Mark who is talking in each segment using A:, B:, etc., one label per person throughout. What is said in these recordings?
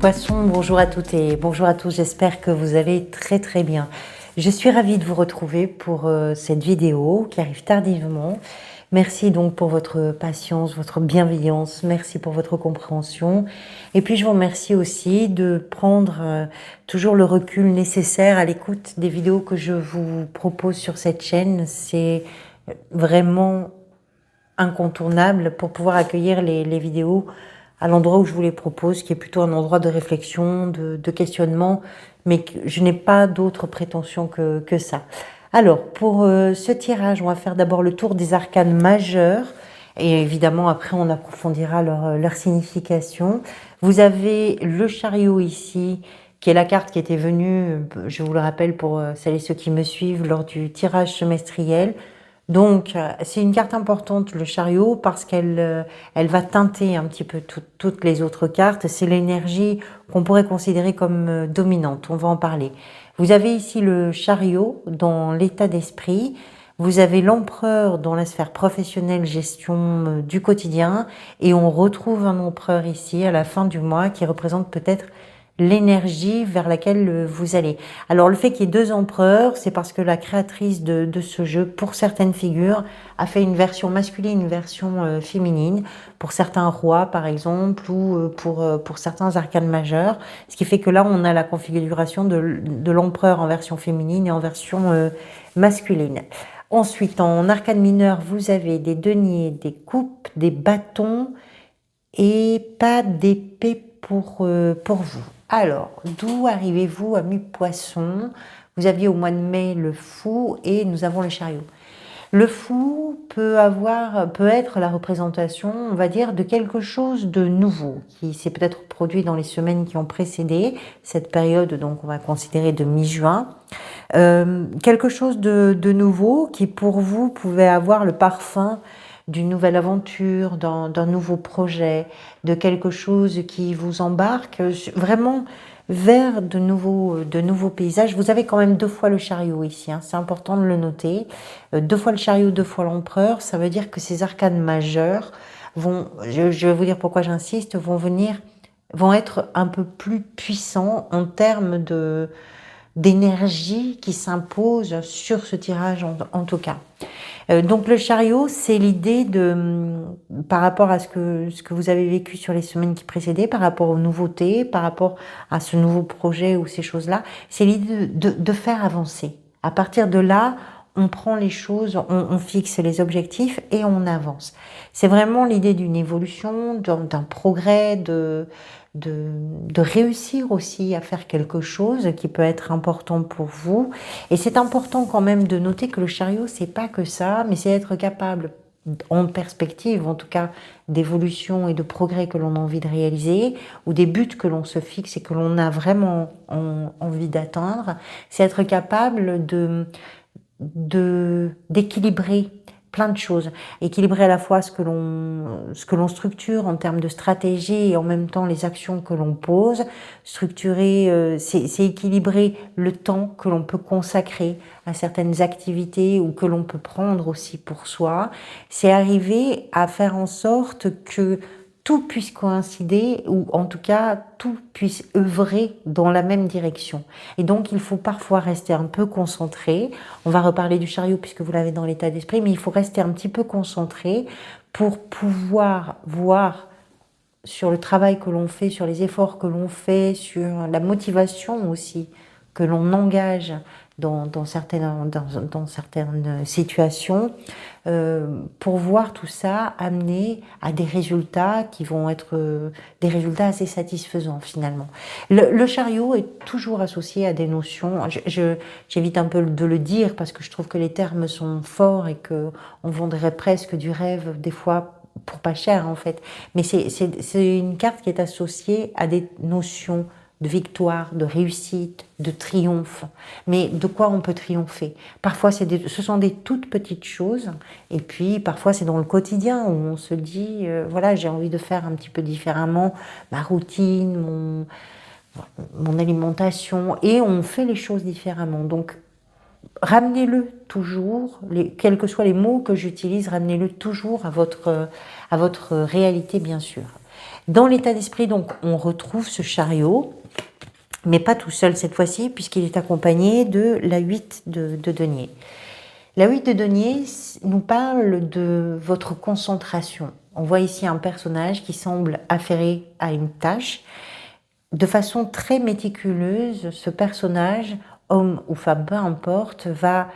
A: Poissons, bonjour à toutes et bonjour à tous, j'espère que vous allez très bien. Je suis ravie de vous retrouver pour cette vidéo qui arrive tardivement. Merci donc pour votre patience, votre bienveillance, merci pour votre compréhension. Et puis je vous remercie aussi de prendre toujours le recul nécessaire à l'écoute des vidéos que je vous propose sur cette chaîne. C'est vraiment incontournable pour pouvoir accueillir les vidéos à l'endroit où je vous les propose, qui est plutôt un endroit de réflexion, de questionnement, mais que je n'ai pas d'autre prétention que ça. Alors, pour ce tirage, on va faire d'abord le tour des arcanes majeures, et évidemment, après, on approfondira leur signification. Vous avez le chariot ici, qui est la carte qui était venue, je vous le rappelle pour celles et ceux qui me suivent, lors du tirage semestriel. Donc, c'est une carte importante, le chariot, parce qu'elle va teinter un petit peu toutes les autres cartes. C'est l'énergie qu'on pourrait considérer comme dominante. On va en parler. Vous avez ici le chariot dans l'état d'esprit. Vous avez l'empereur dans la sphère professionnelle, gestion du quotidien. Et on retrouve un empereur ici à la fin du mois qui représente peut-être l'énergie vers laquelle vous allez. Alors le fait qu'il y ait deux empereurs, c'est parce que la créatrice de ce jeu, pour certaines figures, a fait une version masculine, une version féminine, pour certains rois par exemple, ou pour certains arcanes majeurs, ce qui fait que là on a la configuration de l'empereur en version féminine et en version masculine. Ensuite, en arcane mineur, vous avez des deniers, des coupes, des bâtons et pas d'épée pour vous. Alors, d'où arrivez-vous, amis poissons? Vous aviez au mois de mai le fou et nous avons le chariot. Le fou peut être la représentation, on va dire, de quelque chose de nouveau qui s'est peut-être produit dans les semaines qui ont précédé cette période, donc on va considérer de mi-juin. Quelque chose de nouveau qui pour vous pouvait avoir le parfum d'une nouvelle aventure, d'un nouveau projet, de quelque chose qui vous embarque vraiment vers de nouveaux paysages. Vous avez quand même deux fois le chariot ici, hein, c'est important de le noter. Deux fois le chariot, deux fois l'empereur, ça veut dire que ces arcanes majeures vont, je vais vous dire pourquoi j'insiste, vont être un peu plus puissants en termes d'énergie qui s'impose sur ce tirage en tout cas. Donc le chariot, c'est l'idée par rapport à ce que vous avez vécu sur les semaines qui précédaient, par rapport aux nouveautés, par rapport à ce nouveau projet ou ces choses-là, c'est l'idée de faire avancer. À partir de là, on prend les choses, on fixe les objectifs et on avance. C'est vraiment l'idée d'une évolution, d'un progrès, de réussir aussi à faire quelque chose qui peut être important pour vous. Et c'est important quand même de noter que le chariot, c'est pas que ça, mais c'est être capable, en perspective en tout cas, d'évolution et de progrès que l'on a envie de réaliser, ou des buts que l'on se fixe et que l'on a vraiment envie d'atteindre, c'est être capable d'équilibrer plein de choses, équilibrer à la fois ce que l'on structure en termes de stratégie et en même temps les actions que l'on pose. Structurer, c'est équilibrer le temps que l'on peut consacrer à certaines activités ou que l'on peut prendre aussi pour soi. C'est arriver à faire en sorte que tout puisse coïncider, ou en tout cas tout puisse œuvrer dans la même direction. Et donc il faut parfois rester un peu concentré. On va reparler du chariot puisque vous l'avez dans l'état d'esprit, mais il faut rester un petit peu concentré pour pouvoir voir sur le travail que l'on fait, sur les efforts que l'on fait, sur la motivation aussi que l'on engage dans certaines situations, pour voir tout ça amener à des résultats qui vont être des résultats assez satisfaisants finalement. Le chariot est toujours associé à des notions, j'évite un peu de le dire parce que je trouve que les termes sont forts et qu'on vendrait presque du rêve des fois pour pas cher en fait, mais c'est une carte qui est associée à des notions de victoire, de réussite, de triomphe. Mais de quoi on peut triompher? Parfois, ce sont des toutes petites choses, et puis parfois c'est dans le quotidien où on se dit, voilà, j'ai envie de faire un petit peu différemment ma routine, mon alimentation, et on fait les choses différemment. Donc, ramenez-le toujours, quels que soient les mots que j'utilise, ramenez-le toujours à votre réalité, bien sûr. Dans l'état d'esprit, donc, on retrouve ce chariot, mais pas tout seul cette fois-ci, puisqu'il est accompagné de la 8 de denier. La 8 de denier nous parle de votre concentration. On voit ici un personnage qui semble affairé à une tâche. De façon très méticuleuse, ce personnage, homme ou femme, peu importe, va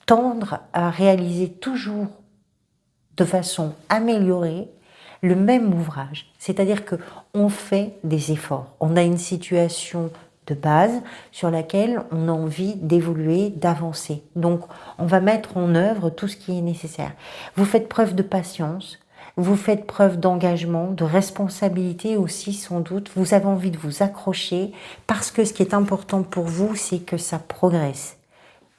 A: tendre à réaliser toujours de façon améliorée le même ouvrage. C'est-à-dire qu'on fait des efforts. On a une situation de base sur laquelle on a envie d'évoluer, d'avancer. Donc, on va mettre en œuvre tout ce qui est nécessaire. Vous faites preuve de patience, vous faites preuve d'engagement, de responsabilité aussi sans doute. Vous avez envie de vous accrocher parce que ce qui est important pour vous, c'est que ça progresse.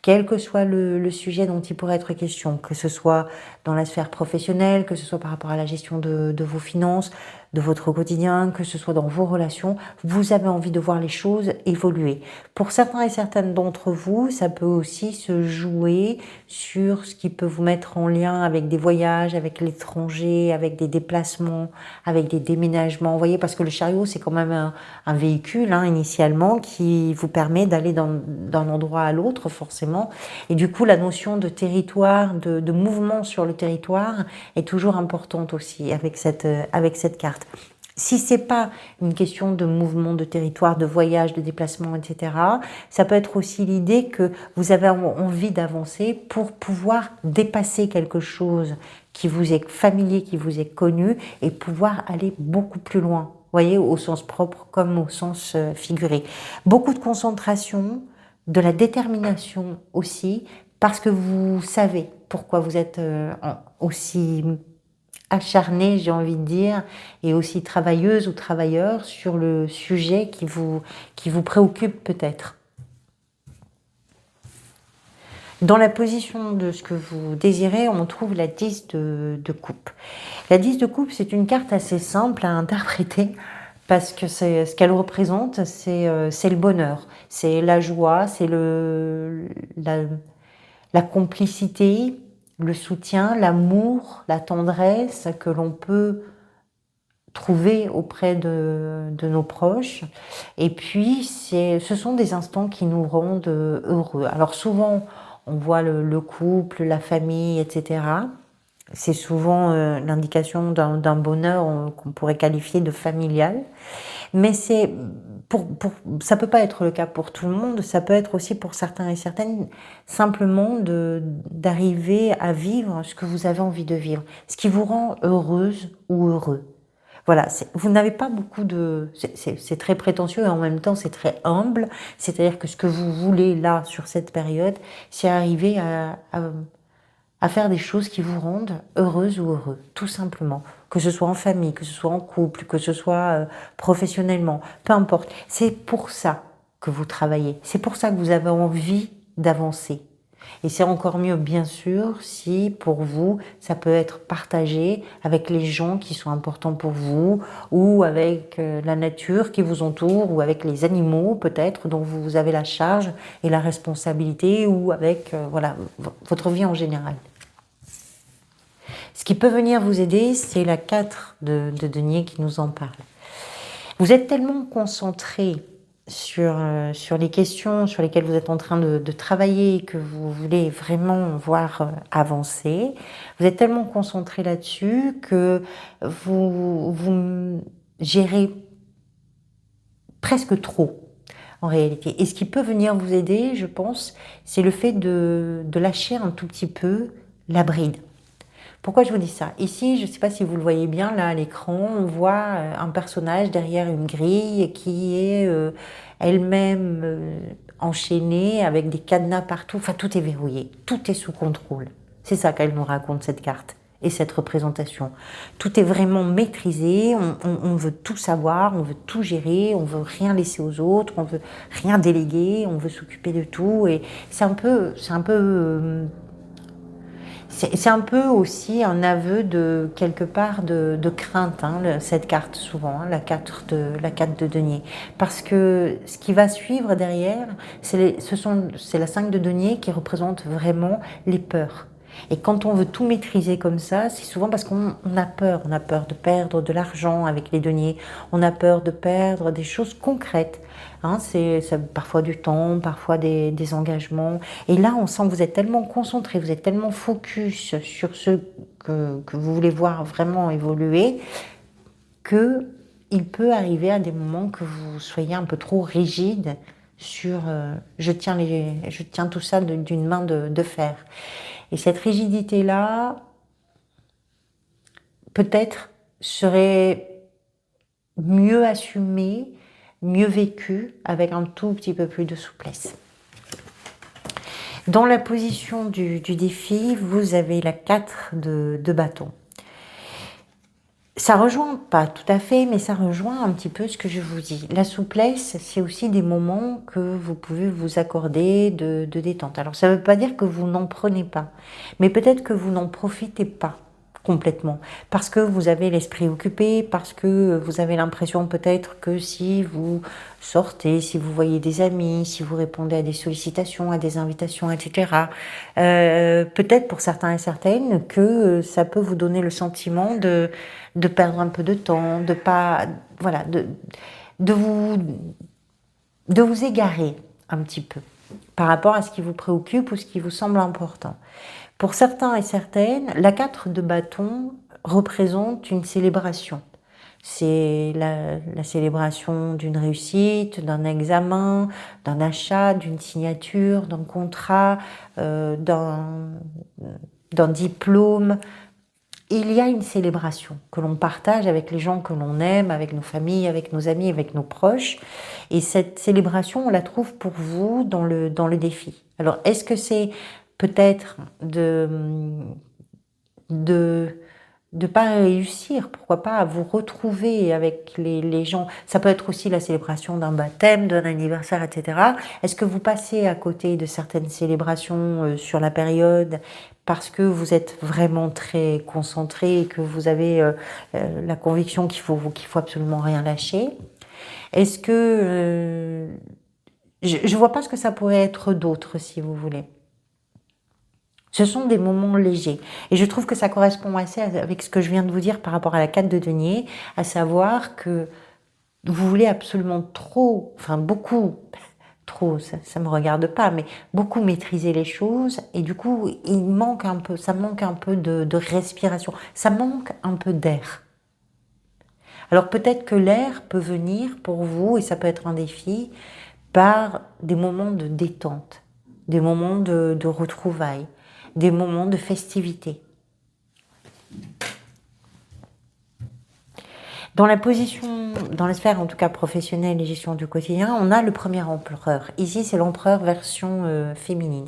A: Quel que soit le sujet dont il pourrait être question, que ce soit dans la sphère professionnelle, que ce soit par rapport à la gestion de vos finances, de votre quotidien, que ce soit dans vos relations, vous avez envie de voir les choses évoluer. Pour certains et certaines d'entre vous, ça peut aussi se jouer sur ce qui peut vous mettre en lien avec des voyages, avec l'étranger, avec des déplacements, avec des déménagements. Vous voyez, parce que le chariot, c'est quand même un véhicule initialement qui vous permet d'aller d'un endroit à l'autre forcément. Et du coup, la notion de territoire, de mouvement sur le territoire est toujours importante aussi avec cette carte. Si c'est pas une question de mouvement de territoire, de voyage, de déplacement, etc., ça peut être aussi l'idée que vous avez envie d'avancer pour pouvoir dépasser quelque chose qui vous est familier, qui vous est connu, et pouvoir aller beaucoup plus loin. Vous voyez, au sens propre comme au sens figuré. Beaucoup de concentration, de la détermination aussi, parce que vous savez pourquoi vous êtes aussi acharnée, j'ai envie de dire, et aussi travailleuse ou travailleur sur le sujet qui vous préoccupe peut-être. Dans la position de ce que vous désirez, on trouve la 10 de coupe. La 10 de coupe, c'est une carte assez simple à interpréter parce que ce qu'elle représente, c'est le bonheur, c'est la joie, c'est la complicité, le soutien, l'amour, la tendresse que l'on peut trouver auprès de nos proches. Et puis, ce sont des instants qui nous rendent heureux. Alors souvent, on voit le couple, la famille, etc. C'est souvent l'indication d'un bonheur qu'on pourrait qualifier de familial. Mais ça peut pas être le cas pour tout le monde, ça peut être aussi pour certains et certaines, simplement d'arriver à vivre ce que vous avez envie de vivre, ce qui vous rend heureuse ou heureux. Voilà, vous n'avez pas beaucoup de... C'est très prétentieux et en même temps c'est très humble, c'est-à-dire que ce que vous voulez là, sur cette période, c'est arriver à faire des choses qui vous rendent heureuse ou heureux, tout simplement. Que ce soit en famille, que ce soit en couple, que ce soit professionnellement, peu importe. C'est pour ça que vous travaillez, c'est pour ça que vous avez envie d'avancer. Et c'est encore mieux, bien sûr, si pour vous, ça peut être partagé avec les gens qui sont importants pour vous, ou avec la nature qui vous entoure, ou avec les animaux peut-être dont vous avez la charge et la responsabilité, ou avec voilà, votre vie en général. Ce qui peut venir vous aider, c'est la 4 de denier qui nous en parle. Vous êtes tellement concentré sur les questions sur lesquelles vous êtes en train de travailler, que vous voulez vraiment voir avancer. Vous êtes tellement concentré là-dessus que vous gérez presque trop en réalité. Et ce qui peut venir vous aider, je pense, c'est le fait de lâcher un tout petit peu la bride. Pourquoi je vous dis ça? Ici, je ne sais pas si vous le voyez bien, là à l'écran, on voit un personnage derrière une grille qui est elle-même enchaînée avec des cadenas partout. Enfin, tout est verrouillé, tout est sous contrôle. C'est ça qu'elle nous raconte, cette carte et cette représentation. Tout est vraiment maîtrisé, on veut tout savoir, on veut tout gérer, on veut rien laisser aux autres, on veut rien déléguer, on veut s'occuper de tout. Et c'est un peu aussi un aveu de quelque part de crainte, cette carte souvent, la 4 de denier. Parce que ce qui va suivre derrière, c'est la 5 de denier qui représente vraiment les peurs. Et quand on veut tout maîtriser comme ça, c'est souvent parce qu'on a peur. On a peur de perdre de l'argent avec les deniers. On a peur de perdre des choses concrètes. Hein, c'est parfois du temps, parfois des engagements. Et là, on sent que vous êtes tellement concentré, vous êtes tellement focus sur ce que vous voulez voir vraiment évoluer, que il peut arriver à des moments que vous soyez un peu trop rigide sur je tiens tout ça d'une main de fer. Et cette rigidité-là, peut-être, serait mieux assumée, mieux vécue, avec un tout petit peu plus de souplesse. Dans la position du défi, vous avez la 4 de bâton. Ça rejoint pas tout à fait, mais ça rejoint un petit peu ce que je vous dis. La souplesse, c'est aussi des moments que vous pouvez vous accorder de détente. Alors ça ne veut pas dire que vous n'en prenez pas, mais peut-être que vous n'en profitez pas complètement, parce que vous avez l'esprit occupé, parce que vous avez l'impression peut-être que si vous sortez, si vous voyez des amis, si vous répondez à des sollicitations, à des invitations, etc., peut-être pour certains et certaines que ça peut vous donner le sentiment de perdre un peu de temps, de pas, voilà, de vous égarer un petit peu par rapport à ce qui vous préoccupe ou ce qui vous semble important. Pour certains et certaines, la 4 de bâton représente une célébration. C'est la célébration d'une réussite, d'un examen, d'un achat, d'une signature, d'un contrat, d'un diplôme. Il y a une célébration que l'on partage avec les gens que l'on aime, avec nos familles, avec nos amis, avec nos proches. Et cette célébration, on la trouve pour vous dans le défi. Alors, est-ce que c'est peut-être de pas réussir, pourquoi pas, à vous retrouver avec les gens. Ça peut être aussi la célébration d'un baptême, d'un anniversaire, etc. Est-ce que vous passez à côté de certaines célébrations sur la période parce que vous êtes vraiment très concentré et que vous avez la conviction qu'il faut absolument rien lâcher? Est-ce que... je ne vois pas ce que ça pourrait être d'autre, si vous voulez. Ce sont des moments légers. Et je trouve que ça correspond assez avec ce que je viens de vous dire par rapport à la 4 de denier, à savoir que vous voulez absolument trop, enfin beaucoup, trop, ça ne me regarde pas, mais beaucoup maîtriser les choses. Et du coup, il manque un peu, ça manque un peu de respiration, ça manque un peu d'air. Alors peut-être que l'air peut venir pour vous, et ça peut être un défi, par des moments de détente, des moments de retrouvailles, des moments de festivité. Dans la position, dans la sphère en tout cas professionnelle et gestion du quotidien, on a le premier empereur. Ici, c'est l'empereur version féminine.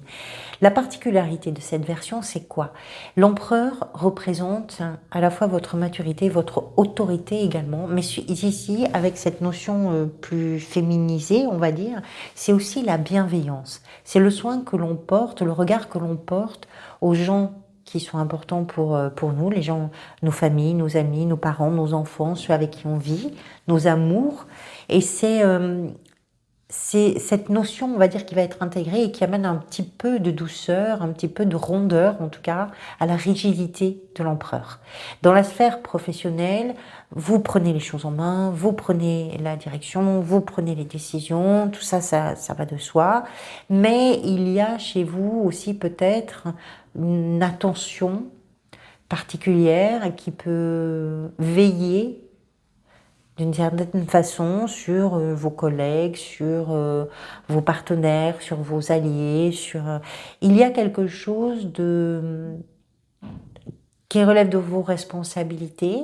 A: La particularité de cette version, c'est quoi? L'empereur représente à la fois votre maturité, votre autorité également, mais ici, avec cette notion plus féminisée, on va dire, c'est aussi la bienveillance. C'est le soin que l'on porte, le regard que l'on porte aux gens qui sont importants pour nous, les gens, nos familles, nos amis, nos parents, nos enfants, ceux avec qui on vit, nos amours. Et c'est cette notion, on va dire, qui va être intégrée et qui amène un petit peu de douceur, un petit peu de rondeur, en tout cas, à la rigidité de l'empereur. Dans la sphère professionnelle, vous prenez les choses en main, vous prenez la direction, vous prenez les décisions, tout ça, ça va de soi. Mais il y a chez vous aussi peut-être une attention particulière qui peut veiller d'une certaine façon sur vos collègues, sur vos partenaires, sur vos alliés, il y a quelque chose qui relève de vos responsabilités,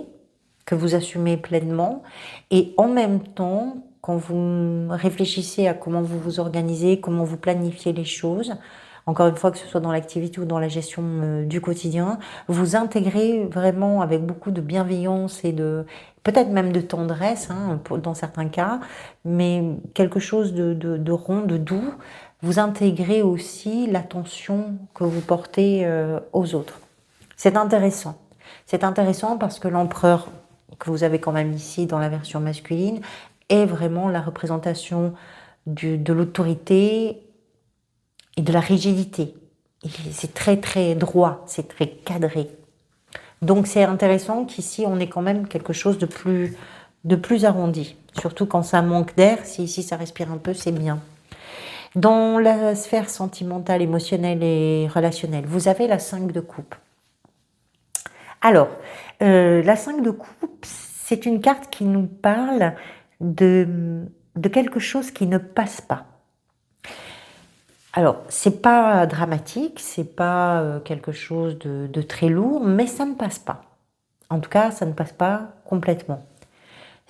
A: que vous assumez pleinement, et en même temps, quand vous réfléchissez à comment vous vous organisez, comment vous planifiez les choses, encore une fois, que ce soit dans l'activité ou dans la gestion du quotidien, vous intégrez vraiment avec beaucoup de bienveillance et peut-être même de tendresse, hein, dans certains cas, mais quelque chose de rond, de doux. Vous intégrez aussi l'attention que vous portez aux autres. C'est intéressant. C'est intéressant parce que l'empereur, que vous avez quand même ici dans la version masculine, est vraiment la représentation de l'autorité et de la rigidité. c'est très très droit, c'est très cadré. Donc c'est intéressant qu'ici on ait quand même quelque chose de plus arrondi. Surtout quand ça manque d'air, si ici ça respire un peu, c'est bien. Dans la sphère sentimentale, émotionnelle et relationnelle, vous avez la 5 de coupe. Alors, la 5 de coupe, c'est une carte qui nous parle de quelque chose qui ne passe pas. Alors, c'est pas dramatique, c'est pas quelque chose de très lourd, mais ça ne passe pas. En tout cas, ça ne passe pas complètement.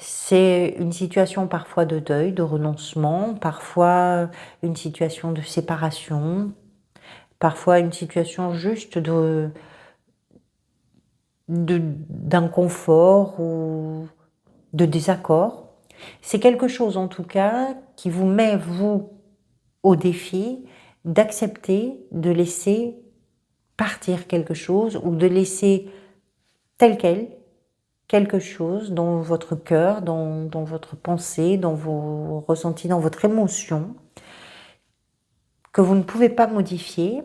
A: C'est une situation parfois de deuil, de renoncement, parfois une situation de séparation, parfois une situation juste d'inconfort ou de désaccord. C'est quelque chose en tout cas qui vous met, vous, au défi d'accepter de laisser partir quelque chose ou de laisser tel quel quelque chose dans votre cœur, dans votre pensée, dans vos ressentis, dans votre émotion, que vous ne pouvez pas modifier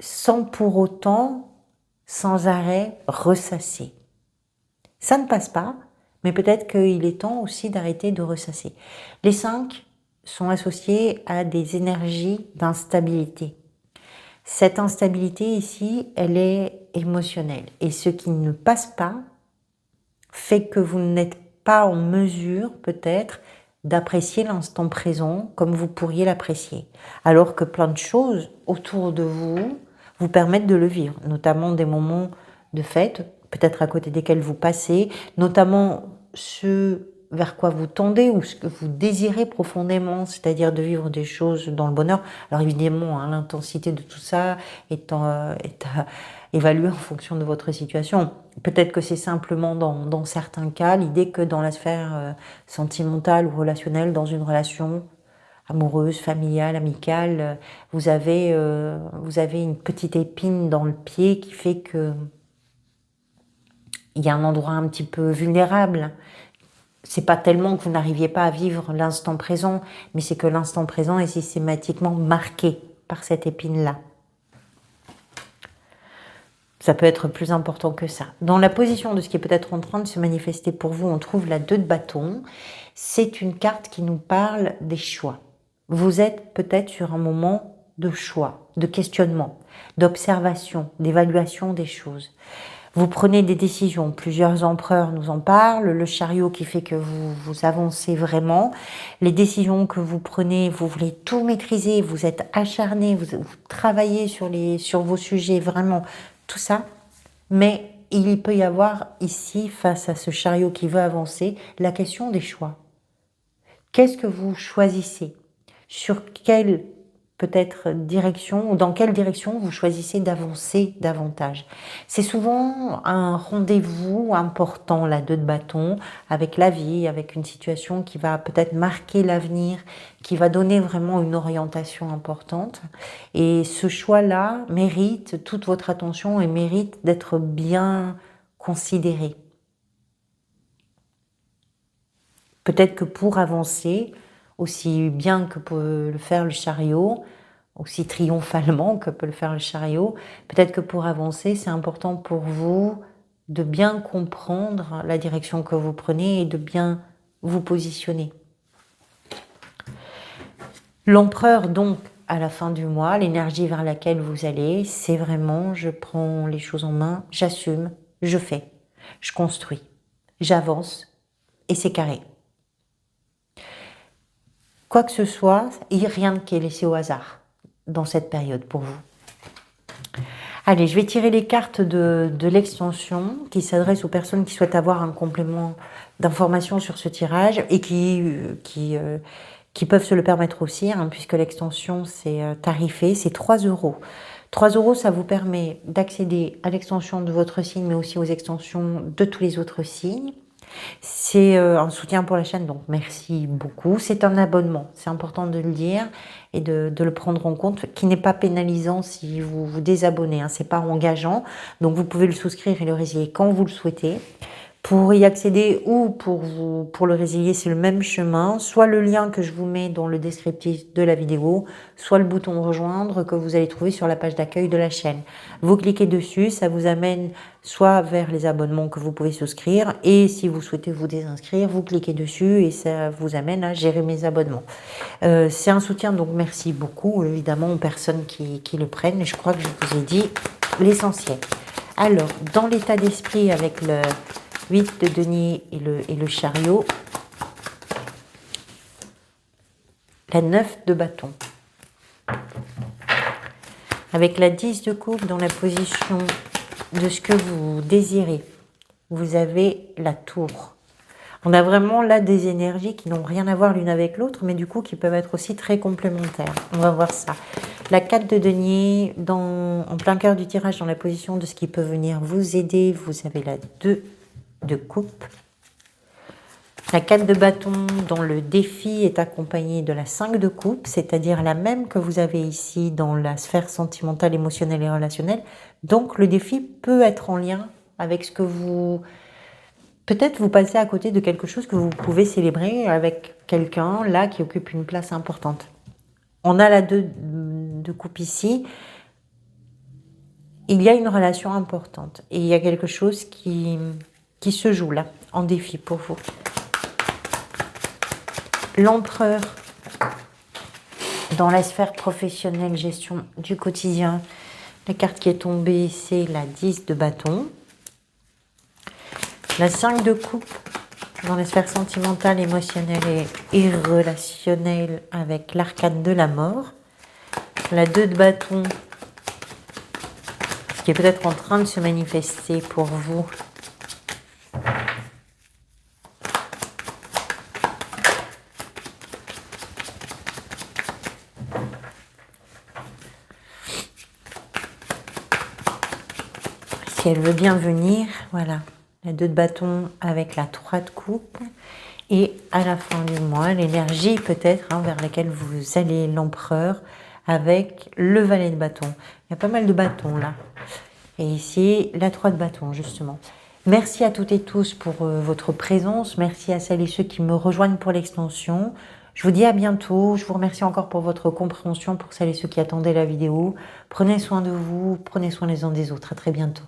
A: sans pour autant, sans arrêt, ressasser. Ça ne passe pas, mais peut-être qu'il est temps aussi d'arrêter de ressasser. Les 5 sont associés à des énergies d'instabilité. Cette instabilité ici, elle est émotionnelle. Et ce qui ne passe pas fait que vous n'êtes pas en mesure, peut-être, d'apprécier l'instant présent comme vous pourriez l'apprécier. Alors que plein de choses autour de vous vous permettent de le vivre, notamment des moments de fête, peut-être à côté desquels vous passez, notamment ceux vers quoi vous tendez ou ce que vous désirez profondément, c'est-à-dire de vivre des choses dans le bonheur. Alors évidemment, hein, l'intensité de tout ça est à évaluer en fonction de votre situation. Peut-être que c'est simplement dans certains cas l'idée que dans la sphère sentimentale ou relationnelle, dans une relation amoureuse, familiale, amicale, vous avez une petite épine dans le pied qui fait que il y a un endroit un petit peu vulnérable. C'est pas tellement que vous n'arriviez pas à vivre l'instant présent, mais c'est que l'instant présent est systématiquement marqué par cette épine-là. Ça peut être plus important que ça. Dans la position de ce qui est peut-être en train de se manifester pour vous, on trouve la 2 de bâton. C'est une carte qui nous parle des choix. Vous êtes peut-être sur un moment de choix, de questionnement, d'observation, d'évaluation des choses. Vous prenez des décisions, plusieurs empereurs nous en parlent, le chariot qui fait que vous avancez vraiment, les décisions que vous prenez, vous voulez tout maîtriser, vous êtes acharné, vous travaillez sur vos sujets, vraiment, tout ça, mais il peut y avoir ici, face à ce chariot qui veut avancer, la question des choix. Qu'est-ce que vous choisissez? Sur quelle peut-être direction ou dans quelle direction vous choisissez d'avancer davantage. C'est souvent un rendez-vous important, la 2 de bâton, avec la vie, avec une situation qui va peut-être marquer l'avenir, qui va donner vraiment une orientation importante. Et ce choix-là mérite toute votre attention et mérite d'être bien considéré. Peut-être que pour avancer, aussi bien que peut le faire le chariot, aussi triomphalement que peut le faire le chariot, peut-être que pour avancer, c'est important pour vous de bien comprendre la direction que vous prenez et de bien vous positionner. L'empereur, donc, à la fin du mois, l'énergie vers laquelle vous allez, c'est vraiment, je prends les choses en main, j'assume, je fais, je construis, j'avance et c'est carré. Quoi que ce soit, il n'y a rien qui est laissé au hasard dans cette période pour vous. Allez, je vais tirer les cartes de l'extension qui s'adresse aux personnes qui souhaitent avoir un complément d'information sur ce tirage et qui peuvent se le permettre aussi, hein, puisque l'extension c'est tarifé, c'est 3 €. 3 €, ça vous permet d'accéder à l'extension de votre signe, mais aussi aux extensions de tous les autres signes. C'est un soutien pour la chaîne, donc merci beaucoup. C'est un abonnement, c'est important de le dire et de le prendre en compte, qui n'est pas pénalisant si vous vous désabonnez, hein, c'est pas engageant, donc vous pouvez le souscrire et le résilier quand vous le souhaitez. Pour y accéder ou pour le résilier, c'est le même chemin, soit le lien que je vous mets dans le descriptif de la vidéo, soit le bouton rejoindre que vous allez trouver sur la page d'accueil de la chaîne. Vous cliquez dessus, ça vous amène soit vers les abonnements que vous pouvez souscrire, et si vous souhaitez vous désinscrire, vous cliquez dessus et ça vous amène à gérer mes abonnements. C'est un soutien, donc merci beaucoup évidemment aux personnes qui le prennent, et je crois que je vous ai dit l'essentiel. Alors, dans l'état d'esprit avec le 8 de denier et le chariot, la 9 de bâton. Avec la 10 de coupe dans la position de ce que vous désirez, vous avez la tour. On a vraiment là des énergies qui n'ont rien à voir l'une avec l'autre, mais du coup qui peuvent être aussi très complémentaires. On va voir ça. La 4 de denier en plein cœur du tirage dans la position de ce qui peut venir vous aider. Vous avez la 2 de coupe. La 4 de bâton dans le défi est accompagnée de la 5 de coupe, c'est-à-dire la même que vous avez ici dans la sphère sentimentale, émotionnelle et relationnelle. Donc le défi peut être en lien avec ce que vous... Peut-être vous passez à côté de quelque chose que vous pouvez célébrer avec quelqu'un là qui occupe une place importante. On a la 2 de coupe ici. Il y a une relation importante et il y a quelque chose qui se joue là, en défi pour vous. L'empereur, dans la sphère professionnelle, gestion du quotidien. La carte qui est tombée, c'est la 10 de bâton. La 5 de coupe, dans la sphère sentimentale, émotionnelle et relationnelle, avec l'arcane de la mort. La 2 de bâton, ce qui est peut-être en train de se manifester pour vous. Si elle veut bien venir, voilà, la 2 de bâton avec la 3 de coupe, et à la fin du mois, l'énergie peut-être vers laquelle vous allez, l'empereur, avec le valet de bâton. Il y a pas mal de bâtons là, et ici, la 3 de bâton justement. Merci à toutes et tous pour votre présence, merci à celles et ceux qui me rejoignent pour l'extension. Je vous dis à bientôt, je vous remercie encore pour votre compréhension, pour celles et ceux qui attendaient la vidéo. Prenez soin de vous, prenez soin les uns des autres, à très bientôt.